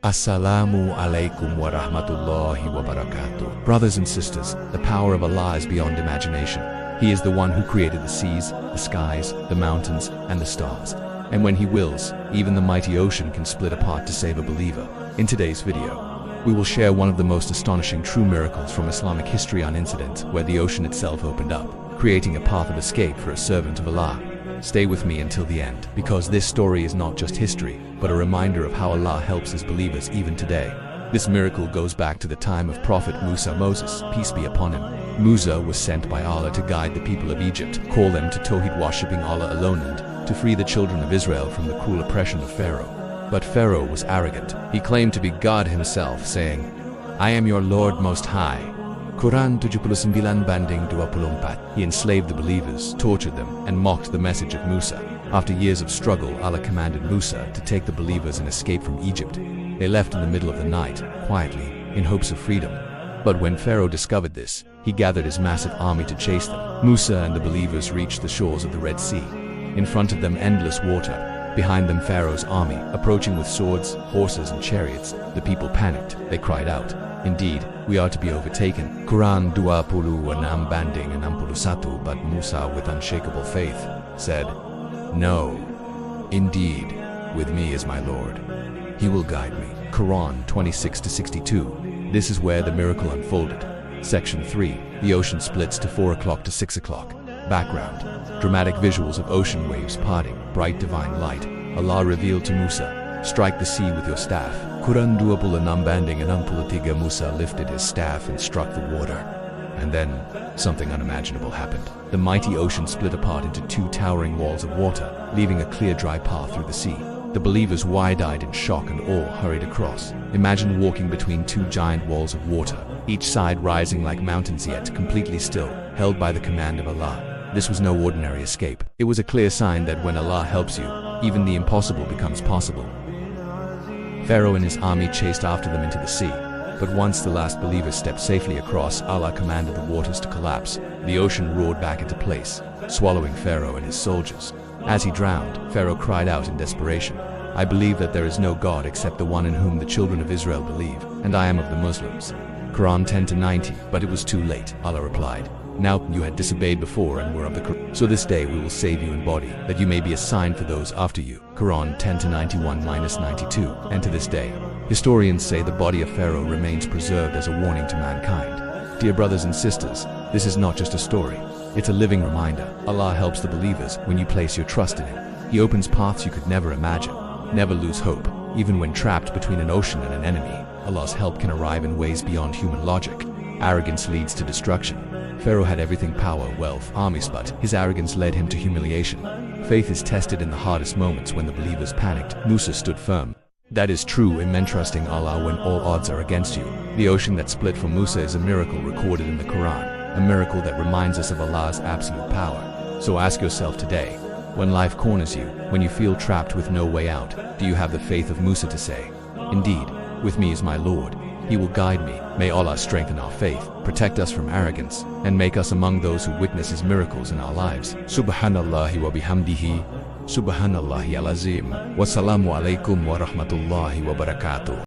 Assalamu alaikum wa rahmatullahi wa barakatuh. Brothers and sisters, the power of Allah is beyond imagination. He is the one who created the seas, the skies, the mountains, and the stars. And when He wills, even the mighty ocean can split apart to save a believer. In today's video, we will share one of the most astonishing true miracles from Islamic history on incident where the ocean itself opened up, creating a path of escape for a servant of Allah. Stay with me until the end, because this story is not just history, but a reminder of how Allah helps His believers even today. This miracle goes back to the time of Prophet Moses, peace be upon him. Musa was sent by Allah to guide the people of Egypt, call them to Tawhid, worshipping Allah alone, and to free the children of Israel from the cruel oppression of Pharaoh. But Pharaoh was arrogant. He claimed to be God himself, saying, "I am your Lord Most High." Qur'an 79 banding 24. He enslaved the believers, tortured them, and mocked the message of Musa. After years of struggle, Allah commanded Musa to take the believers and escape from Egypt. They left in the middle of the night, quietly, in hopes of freedom. But when Pharaoh discovered this, he gathered his massive army to chase them. Musa and the believers reached the shores of the Red Sea. In front of them, endless water. Behind them, Pharaoh's army, approaching with swords, horses, and chariots. The people panicked. They cried out, "Indeed, we are to be overtaken." Qur'an 26 banding 61. But Musa, with unshakable faith, said, "No, indeed, with me is my Lord. He will guide me." Qur'an 26-62. This is where the miracle unfolded. Section 3. The ocean splits to 4 o'clock to 6 o'clock. Background. Dramatic visuals of ocean waves parting, bright divine light. Allah revealed to Musa, "Strike the sea with your staff." Qur'an 26 banding 63. Musa lifted his staff and struck the water. And then, something unimaginable happened. The mighty ocean split apart into two towering walls of water, leaving a clear dry path through the sea. The believers, wide-eyed in shock and awe, hurried across. Imagine walking between two giant walls of water, each side rising like mountains yet completely still, held by the command of Allah. This was no ordinary escape. It was a clear sign that when Allah helps you, even the impossible becomes possible. Pharaoh and his army chased after them into the sea. But once the last believers stepped safely across, Allah commanded the waters to collapse. The ocean roared back into place, swallowing Pharaoh and his soldiers. As he drowned, Pharaoh cried out in desperation, "I believe that there is no God except the one in whom the children of Israel believe, and I am of the Muslims." Qur'an 10-90. But it was too late, Allah replied. "Now you had disobeyed before and were of the Qur'an. So this day we will save you in body, that you may be a sign for those after you." Qur'an 10-91-92. And to this day, historians say the body of Pharaoh remains preserved as a warning to mankind. Dear brothers and sisters, this is not just a story. It's a living reminder. Allah helps the believers when you place your trust in Him. He opens paths you could never imagine. Never lose hope. Even when trapped between an ocean and an enemy, Allah's help can arrive in ways beyond human logic. Arrogance leads to destruction. Pharaoh had everything: power, wealth, armies, but his arrogance led him to humiliation. Faith is tested in the hardest moments. When the believers panicked, Musa stood firm. That is true Iman, trusting Allah when all odds are against you. The ocean that split for Musa is a miracle recorded in the Quran, a miracle that reminds us of Allah's absolute power. So ask yourself today, when life corners you, when you feel trapped with no way out, do you have the faith of Musa to say, "Indeed, with me is my Lord. He will guide me." May Allah strengthen our faith, protect us from arrogance, and make us among those who witness His miracles in our lives. Subhanallah wa bihamdihi, Subhanallahi al-azim. Wassalamu alaikum wa rahmatullahi wa barakatuh.